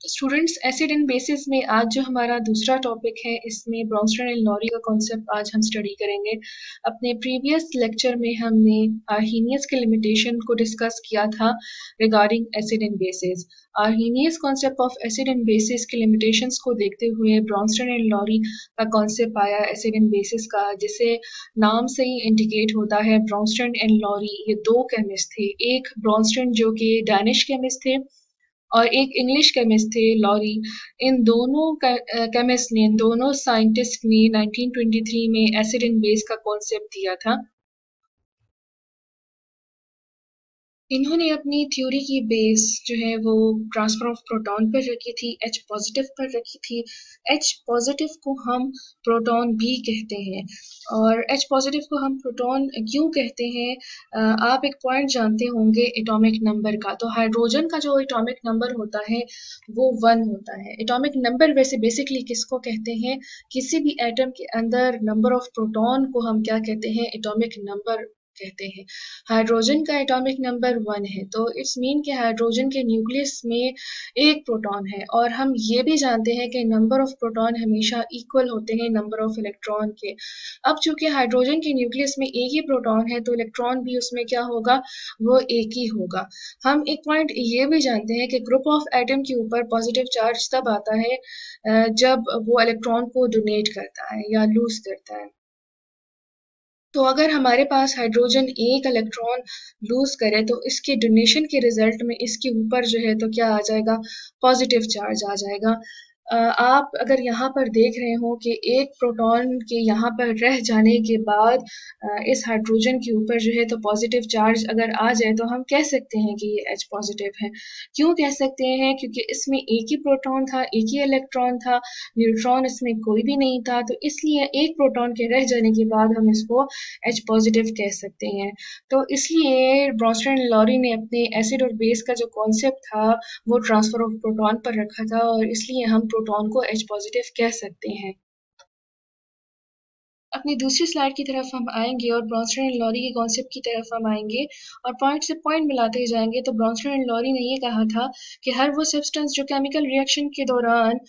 Students, acid and bases में आज जो हमारा दूसरा टॉपिक है, इसमें ब्रोंस्टन एंड लॉरी का कॉन्सेप्ट आज हम स्टडी करेंगे। अपने प्रीवियस लेक्चर में हमने आर्हीनियस के लिमिटेशन को डिस्कस किया था regarding acid and bases. Arrhenius concept of acid and bases के लिमिटेशंस को देखते हुए ब्रोंस्टन एंड लॉरी का कॉन्सेप्ट आया एसिड एंड बेसिस का, जिसे नाम से ही इंडिकेट होता है। ब्रोंस्टन एंड लॉरी ये दो केमिस्ट थे, एक ब्रोंस्टन जो कि डैनिश केमिस्ट थे और एक इंग्लिश केमिस्ट थे लॉरी। इन दोनों केमिस्ट ने, इन दोनों साइंटिस्ट ने 1923 में एसिड एंड बेस का कॉन्सेप्ट दिया था। इन्होंने अपनी थ्योरी की बेस जो है वो ट्रांसफर ऑफ प्रोटॉन पर रखी थी, H पॉजिटिव पर रखी थी। H पॉजिटिव को हम प्रोटॉन भी कहते हैं और H पॉजिटिव को हम प्रोटॉन क्यों कहते हैं, आप एक पॉइंट जानते होंगे एटॉमिक नंबर का। तो हाइड्रोजन का जो एटॉमिक नंबर होता है वो 1 होता है। एटॉमिक नंबर वैसे बेसिकली किसको कहते हैं, किसी भी एटम के अंदर नंबर ऑफ प्रोटॉन को हम क्या कहते हैं, एटॉमिक नंबर कहते हैं। हाइड्रोजन का एटॉमिक नंबर 1 है, तो इट्स मीन कि हाइड्रोजन के न्यूक्लियस में एक प्रोटॉन है। और हम ये भी जानते हैं कि नंबर ऑफ प्रोटॉन हमेशा इक्वल होते हैं नंबर ऑफ इलेक्ट्रॉन के। अब चूंकि हाइड्रोजन के न्यूक्लियस में एक ही प्रोटॉन है, तो इलेक्ट्रॉन भी उसमें क्या होगा, वो एक ही होगा। हम एक पॉइंट ये भी जानते हैं कि ग्रुप ऑफ एटम के ऊपर पॉजिटिव चार्ज तब आता है जब वो इलेक्ट्रॉन को डोनेट करता है या लूज करता है। तो अगर हमारे पास हाइड्रोजन एक इलेक्ट्रॉन लूज करे तो इसके डोनेशन के रिजल्ट में इसके ऊपर जो है तो क्या आ जाएगा, पॉजिटिव चार्ज आ जाएगा। आप अगर यहाँ पर देख रहे हो कि एक प्रोटॉन के यहाँ पर रह जाने के बाद इस हाइड्रोजन के ऊपर जो है तो पॉजिटिव चार्ज अगर आ जाए, तो हम कह सकते हैं कि ये H पॉजिटिव है। क्यों कह सकते हैं, क्योंकि इसमें एक ही प्रोटॉन था, एक ही इलेक्ट्रॉन था, न्यूट्रॉन इसमें कोई भी नहीं था। तो इसलिए एक प्रोटॉन के रह जाने के बाद हम इसको H पॉजिटिव कह सकते हैं। तो इसलिए ब्रोंस्टन एंड लॉरी ने अपने एसिड और बेस का जो कॉन्सेप्ट था वो ट्रांसफर ऑफ प्रोटॉन पर रखा था, और इसलिए हम प्रोटॉन को H पॉजिटिव कह सकते हैं। अपनी दूसरी स्लाइड की तरफ हम आएंगे और ब्रोंस्टन एंड लॉरी के कॉन्सेप्ट की तरफ हम आएंगे और पॉइंट से पॉइंट मिलाते ही जाएंगे। तो ब्रोंस्टन एंड लॉरी ने ये कहा था कि हर वो सब्सटेंस जो केमिकल रिएक्शन के दौरान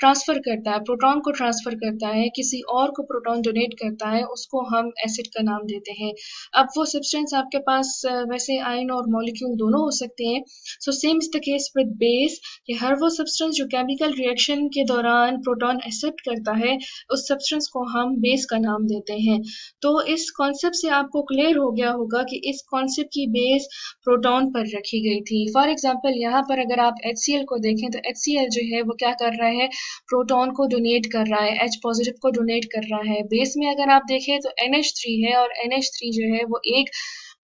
ट्रांसफर करता है, प्रोटॉन को ट्रांसफर करता है, किसी और को प्रोटॉन डोनेट करता है, उसको हम एसिड का नाम देते हैं। अब वो सब्सटेंस आपके पास वैसे आयन और मॉलिक्यूल दोनों हो सकते हैं। So same is the case with base, कि हर वो सब्सटेंस जो केमिकल रिएक्शन के दौरान प्रोटॉन एक्सेप्ट करता है, उस सब्सटेंस को हम बेस का नाम देते हैं। तो इस कॉन्सेप्ट से आपको क्लियर हो गया होगा कि इस कॉन्सेप्ट की बेस प्रोटॉन पर रखी गई थी। फॉर एग्जांपल यहाँ पर अगर आप HCl को देखें तो HCl जो है वो क्या कर रहा है, प्रोटॉन को डोनेट कर रहा है, H पॉजिटिव को डोनेट कर रहा है। बेस में अगर आप देखें तो NH3 है और NH3 जो है वो एक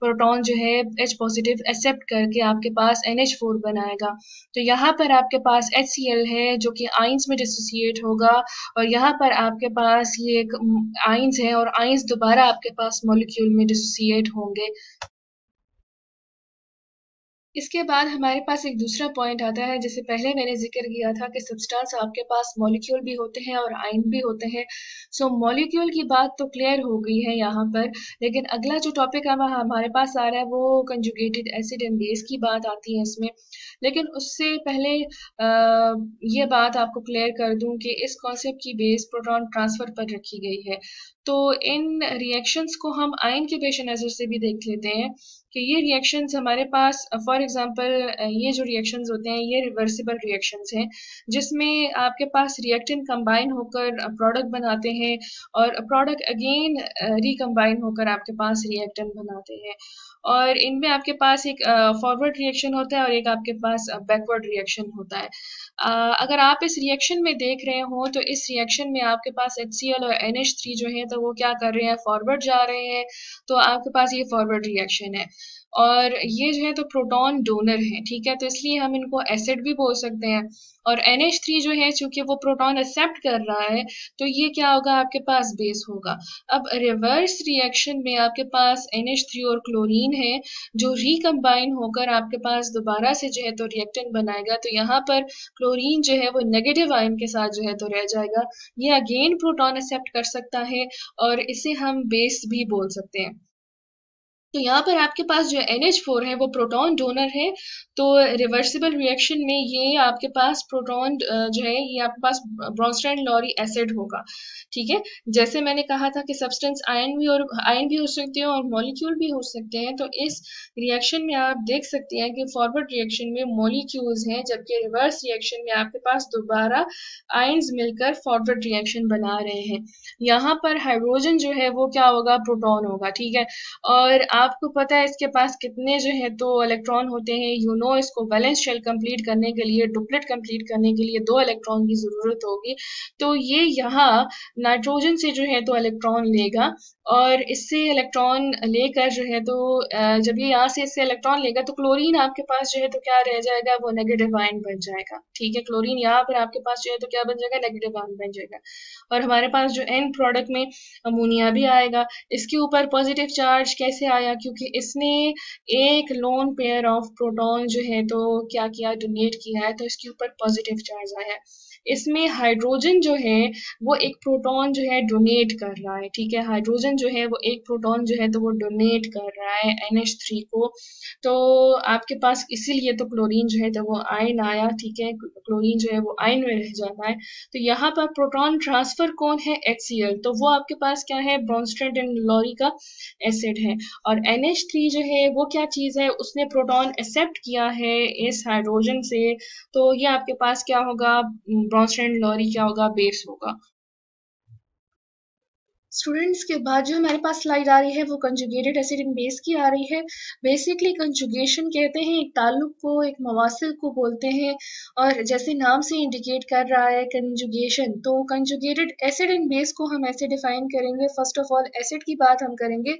प्रोटॉन जो है H पॉजिटिव एक्सेप्ट करके आपके पास NH4 बनाएगा। तो यहाँ पर आपके पास HCl है जो कि आइंस में डिसोसिएट होगा, और यहाँ पर आपके पास ये एक आइंस है और आइंस दोबारा आपके पास मॉलिक्यूल में डिसोसिएट होंगे। इसके बाद हमारे पास एक दूसरा पॉइंट आता है, जैसे पहले मैंने जिक्र किया था कि सब्सटेंस आपके पास मॉलिक्यूल भी होते हैं और आयन भी होते हैं। सो मॉलिक्यूल की बात तो क्लियर हो गई है यहाँ पर, लेकिन अगला जो टॉपिक हमारे पास आ रहा है वो कंजुगेटेड एसिड एंड बेस की बात आती है इसमें। लेकिन उससे पहले ये बात आपको क्लियर कर दूं कि इस कॉन्सेप्ट की बेस प्रोटॉन ट्रांसफर पर रखी गई है। तो इन रिएक्शंस को हम आयन के पेश नज़र से भी देख लेते हैं कि ये रिएक्शंस हमारे पास, फॉर एग्जांपल ये जो रिएक्शंस होते हैं ये रिवर्सिबल रिएक्शंस हैं, जिसमें आपके पास रिएक्टेंट कंबाइन होकर प्रोडक्ट बनाते हैं और प्रोडक्ट अगेन रिकम्बाइन होकर आपके पास रिएक्टेंट बनाते हैं। और इनमें आपके पास एक फॉरवर्ड रिएक्शन होता है और एक आपके पास बैकवर्ड रिएक्शन होता है। अगर आप इस रिएक्शन में देख रहे हो तो इस रिएक्शन में आपके पास HCl और NH3 जो है तो वो क्या कर रहे हैं, फॉरवर्ड जा रहे हैं। तो आपके पास ये फॉरवर्ड रिएक्शन है और ये जो है तो प्रोटॉन डोनर है, ठीक है। तो इसलिए हम इनको एसिड भी बोल सकते हैं। और NH3 जो है चूंकि वो प्रोटॉन एक्सेप्ट कर रहा है, तो ये क्या होगा, आपके पास बेस होगा। अब रिवर्स रिएक्शन में आपके पास NH3 और क्लोरीन है जो रिकम्बाइन होकर आपके पास दोबारा से जो है तो रिएक्टेंट बनाएगा। तो यहाँ पर क्लोरीन जो है वो नेगेटिव आयन के साथ जो है तो रह जाएगा। ये अगेन प्रोटॉन एक्सेप्ट कर सकता है और इसे हम बेस भी बोल सकते हैं। तो यहाँ पर आपके पास जो NH4 है वो प्रोटॉन डोनर है, तो रिवर्सिबल रिएक्शन में ये आपके पास प्रोटॉन जो है ये आपके पास ब्रोंस्टेड लॉरी एसिड होगा। ठीक है, जैसे मैंने कहा था कि सब्सटेंस आयन भी हो सकते हैं और मॉलिक्यूल भी हो सकते हैं, तो इस रिएक्शन में आप देख सकते हैं कि फॉरवर्ड रिएक्शन में मॉलिक्यूल्स हैं, जबकि रिवर्स रिएक्शन में आपके पास दोबारा आयन्स मिलकर फॉरवर्ड रिएक्शन बना रहे हैं। यहाँ पर हाइड्रोजन जो है वो क्या होगा, प्रोटॉन होगा। ठीक है, और आपको पता है इसके पास कितने जो है तो इलेक्ट्रॉन होते हैं, इसको वैलेंस शेल कंप्लीट करने के लिए, डुप्लेट कंप्लीट करने के लिए 2 इलेक्ट्रॉन की जरूरत होगी। तो ये यहाँ नाइट्रोजन से जो है तो इलेक्ट्रॉन लेगा, और इससे इलेक्ट्रॉन लेकर जो है तो जब ये यहाँ से इससे इलेक्ट्रॉन लेगा तो क्लोरीन आपके पास जो है तो क्या रह जाएगा, वो नेगेटिव आयन बन जाएगा। ठीक है, क्लोरीन यहाँ पर आपके पास जो है तो क्या बन जाएगा, नेगेटिव आयन बन जाएगा। और हमारे पास जो एंड प्रोडक्ट में अमोनिया भी आएगा। इसके ऊपर पॉजिटिव चार्ज कैसे आया, क्योंकि इसने एक लोन पेयर ऑफ प्रोटॉन जो है तो क्या किया, डोनेट किया है, तो इसके ऊपर पॉजिटिव चार्ज आया। इसमें हाइड्रोजन जो है वो एक प्रोटॉन जो है डोनेट कर रहा है। ठीक है, हाइड्रोजन जो है वो एक प्रोटॉन जो है तो वो डोनेट कर रहा है NH3 को। तो आपके पास इसीलिए तो क्लोरीन जो है तो वो आयन आया। ठीक है, क्लोरीन जो है वो आयन में रह जाता है। तो यहाँ पर प्रोटॉन ट्रांसफर कौन है, HCl, तो वो आपके पास क्या है, ब्रोंस्टेड एंड लॉरी का एसिड है। और NH3 जो है वो क्या चीज है, उसने प्रोटॉन एक्सेप्ट किया है इस हाइड्रोजन से, तो ये आपके पास क्या होगा, ब्रोंस्टेड लॉरी क्या होगा, बेस होगा। स्टूडेंट्स के बाद जो हमारे पास स्लाइड आ रही है वो कंजुगेटेड एसिड इन बेस की आ रही है। बेसिकली कंजुगेशन कहते हैं एक ताल्लुक को, एक मवासिल को बोलते हैं, और जैसे नाम से इंडिकेट कर रहा है कंजुगेशन, तो कंजुगेटेड एसिड इन बेस को हम ऐसे डिफाइन करेंगे। फर्स्ट ऑफ ऑल एसिड की बात हम करेंगे।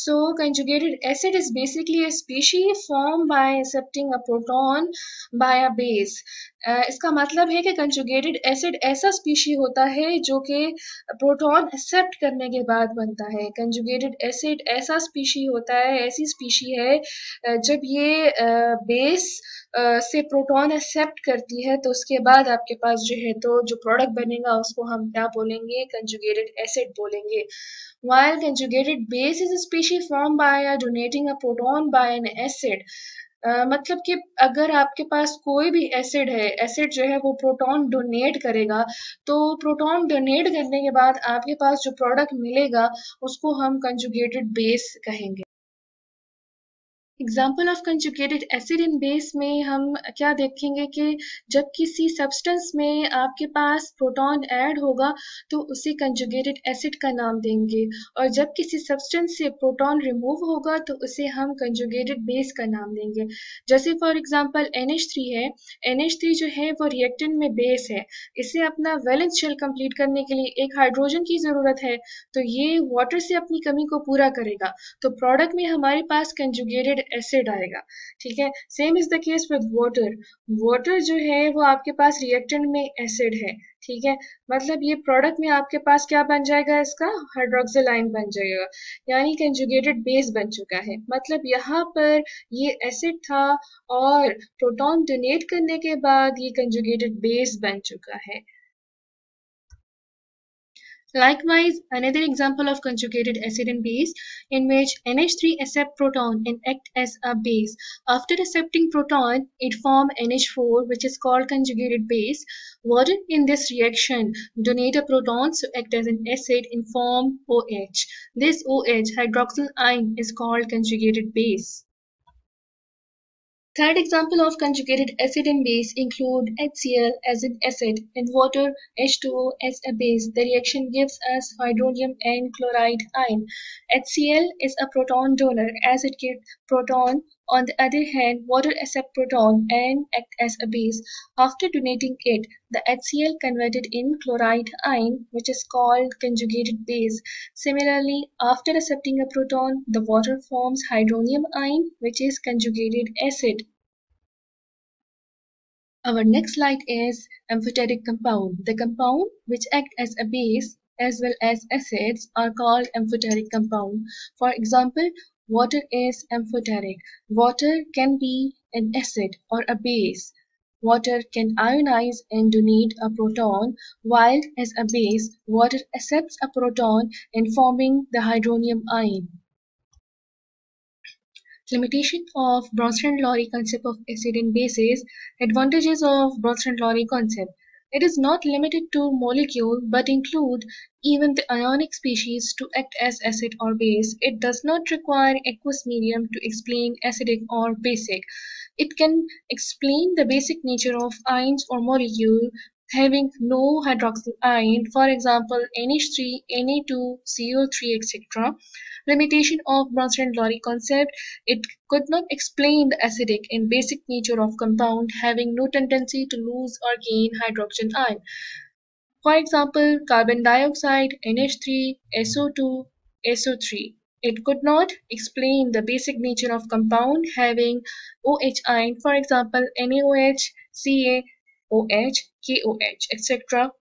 So conjugated acid is basically a species form by accepting a proton by a base. इसका मतलब है कि कंजुगेटेड एसिड ऐसा स्पीशी होता है जो कि प्रोटॉन एक्सेप्ट करने के बाद बनता है। कंजुगेटेड एसिड ऐसा स्पीशी होता है, ऐसी स्पीशी है जब ये बेस से प्रोटॉन एक्सेप्ट करती है, तो उसके बाद आपके पास जो है तो जो प्रोडक्ट बनेगा उसको हम क्या बोलेंगे, कंजुगेटेड एसिड बोलेंगे। While conjugated base is a species formed by donating a proton by an acid, मतलब कि अगर आपके पास कोई भी एसिड है, एसिड जो है वो प्रोटॉन डोनेट करेगा, तो प्रोटॉन डोनेट करने के बाद आपके पास जो प्रोडक्ट मिलेगा उसको हम कंजुगेटेड बेस कहेंगे। Example of conjugated acid in base में हम क्या देखेंगे कि जब किसी सब्सटेंस में आपके पास प्रोटॉन ऐड होगा तो उसे कंजुगेटेड एसिड का नाम देंगे, और जब किसी सब्सटेंस से प्रोटॉन रिमूव होगा तो उसे हम कंजुगेटेड बेस का नाम देंगे। जैसे फॉर एग्जांपल NH3 है, NH3 जो है वो रिएक्टेंट में बेस है, इसे अपना वैलेंस शेल कंप्लीट करने के लिए एक हाइड्रोजन की जरूरत है, तो ये वाटर से अपनी कमी को पूरा करेगा, तो प्रोडक्ट में हमारे पास कंजुगेटेड एसिड आएगा। ठीक है, same is the case with water. Water जो है वो आपके पास रिएक्टेंट में एसिड है। ठीक है, मतलब ये प्रोडक्ट में आपके पास क्या बन जाएगा, इसका हाइड्रोक्सिल आयन बन जाएगा, यानी कंजुगेटेड बेस बन चुका है। मतलब यहाँ पर ये एसिड था और प्रोटॉन डोनेट करने के बाद ये कंजुगेटेड बेस बन चुका है। Likewise, another example of conjugated acid and base in which NH3 accept proton and act as a base. After accepting proton, it form NH4, which is called conjugated base. Water in this reaction donate a proton to act as an acid and form OH. This OH hydroxyl ion is called conjugated base. Third example of conjugated acid and base include HCl as an acid and water H2O as a base. The reaction gives us hydronium and chloride ion. HCl is a proton donor as it gives proton. On the other hand, water accepts proton and act as a base. After donating it, the HCl converted in chloride ion, which is called conjugated base. Similarly, after accepting a proton, the water forms hydronium ion, which is conjugated acid. Our next slide is amphoteric compound. The compound which act as a base as well as acids are called amphoteric compound. For example, water is amphoteric. Water can be an acid or a base. Water can ionize and donate a proton, while as a base, water accepts a proton in forming the hydronium ion. Limitation of Bronsted-Lowry concept of acid and bases. Advantages of Bronsted-Lowry concept. It is not limited to molecule but include even the ionic species to act as acid or base. It does not require aqueous medium to explain acidic or basic. It can explain the basic nature of ions or molecule having no hydroxyl ion, for example NH3, Na2, CO3, etc. Limitation of Bronsted-Lowry concept. It could not explain the acidic and basic nature of compound having no tendency to lose or gain hydrogen ion. For example, carbon dioxide, NH3, SO2, SO3. It could not explain the basic nature of compound having OH ion, for example, NaOH, CaOH, KOH, etc.